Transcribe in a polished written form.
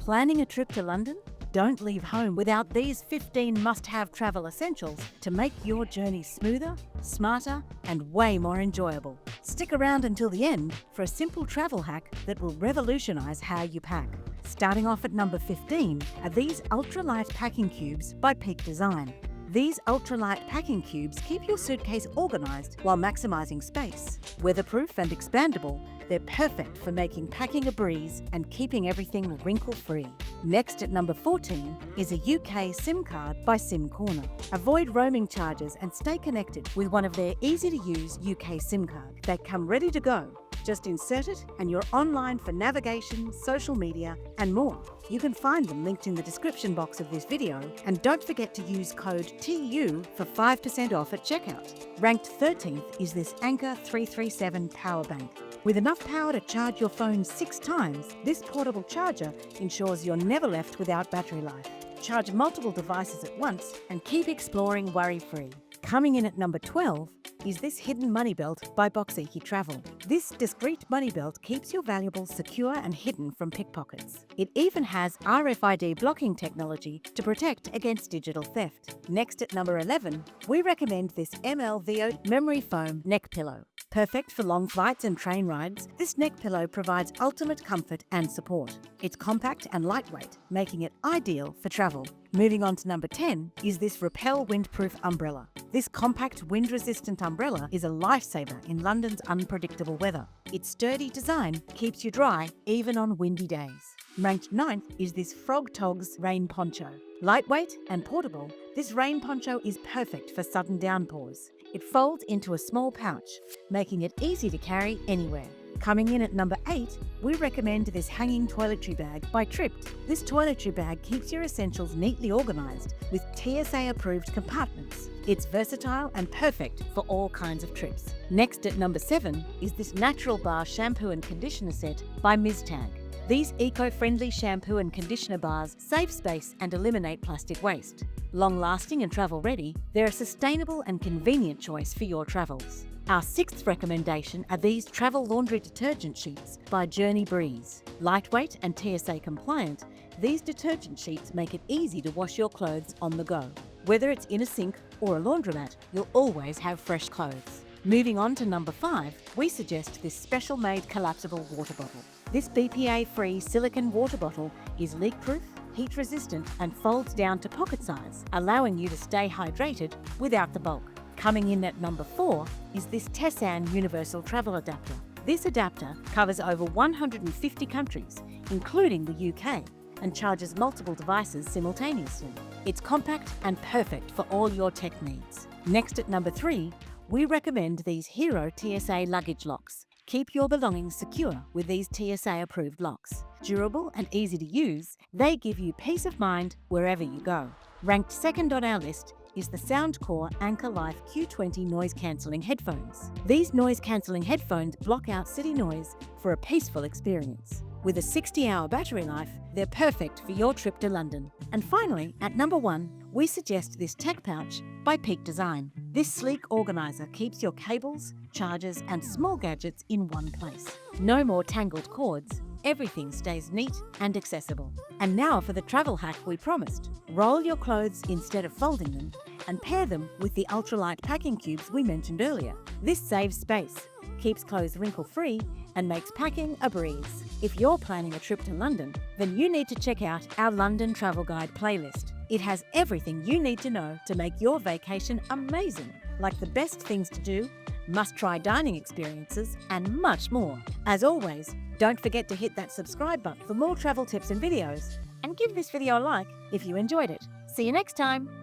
Planning a trip to London? Don't leave home without these 15 must-have travel essentials to make your journey smoother, smarter, and way more enjoyable. Stick around until the end for a simple travel hack that will revolutionize how you pack. Starting off at number 15 are these ultralight packing cubes by Peak Design. These ultralight packing cubes keep your suitcase organized while maximizing space. Weatherproof and expandable, they're perfect for making packing a breeze and keeping everything wrinkle-free. Next at number 14 is a UK SIM card by SIM Corner. Avoid roaming charges and stay connected with one of their easy-to-use UK SIM cards. They come ready to go. Just insert it and you're online for navigation, social media, and more. You can find them linked in the description box of this video, and don't forget to use code TU for 5% off at checkout. Ranked 13th is this Anker 337 power bank. With enough power to charge your phone 6 times, this portable charger ensures you're never left without battery life. Charge multiple devices at once and keep exploring worry-free. Coming in at number 12 is this hidden money belt by Boxiki Travel. This discreet money belt keeps your valuables secure and hidden from pickpockets. It even has RFID blocking technology to protect against digital theft. Next at number 11, we recommend this MLVO memory foam neck pillow. Perfect for long flights and train rides, this neck pillow provides ultimate comfort and support. It's compact and lightweight, making it ideal for travel. Moving on to number 10 is this Repel windproof umbrella. This compact wind-resistant umbrella is a lifesaver in London's unpredictable weather. Its sturdy design keeps you dry even on windy days. Ranked 9th is this Frog Togs rain poncho. Lightweight and portable, this rain poncho is perfect for sudden downpours. It folds into a small pouch, making it easy to carry anywhere. Coming in at number 8, we recommend this hanging toiletry bag by Tripped. This toiletry bag keeps your essentials neatly organized with TSA-approved compartments. It's versatile and perfect for all kinds of trips. Next at number 7 is this Natural Bar shampoo and conditioner set by Ms. Tag. These eco-friendly shampoo and conditioner bars save space and eliminate plastic waste. Long-lasting and travel-ready, they're a sustainable and convenient choice for your travels. Our 6th recommendation are these travel laundry detergent sheets by Journey Breeze. Lightweight and TSA compliant, these detergent sheets make it easy to wash your clothes on the go. Whether it's in a sink or a laundromat, you'll always have fresh clothes. Moving on to number 5, we suggest this special-made collapsible water bottle. This BPA-free silicone water bottle is leak-proof, heat-resistant, and folds down to pocket size, allowing you to stay hydrated without the bulk. Coming in at number 4 is this Tessan Universal Travel Adapter. This adapter covers over 150 countries, including the UK, and charges multiple devices simultaneously. It's compact and perfect for all your tech needs. Next at number 3, we recommend these Hero TSA luggage locks. Keep your belongings secure with these TSA-approved locks. Durable and easy to use, they give you peace of mind wherever you go. Ranked 2nd on our list is the Soundcore Anchor Life Q20 noise-cancelling headphones. These noise-cancelling headphones block out city noise for a peaceful experience. With a 60-hour battery life, they're perfect for your trip to London. And finally, at number 1, we suggest this tech pouch by Peak Design. This sleek organizer keeps your cables, chargers, and small gadgets in one place. No more tangled cords. Everything stays neat and accessible. And now for the travel hack we promised. Roll your clothes instead of folding them and pair them with the ultralight packing cubes we mentioned earlier. This saves space, keeps clothes wrinkle-free, and makes packing a breeze. If you're planning a trip to London, then you need to check out our London Travel Guide playlist. It has everything you need to know to make your vacation amazing, like the best things to do, must-try dining experiences, and much more. As always, don't forget to hit that subscribe button for more travel tips and videos, and give this video a like if you enjoyed it. See you next time!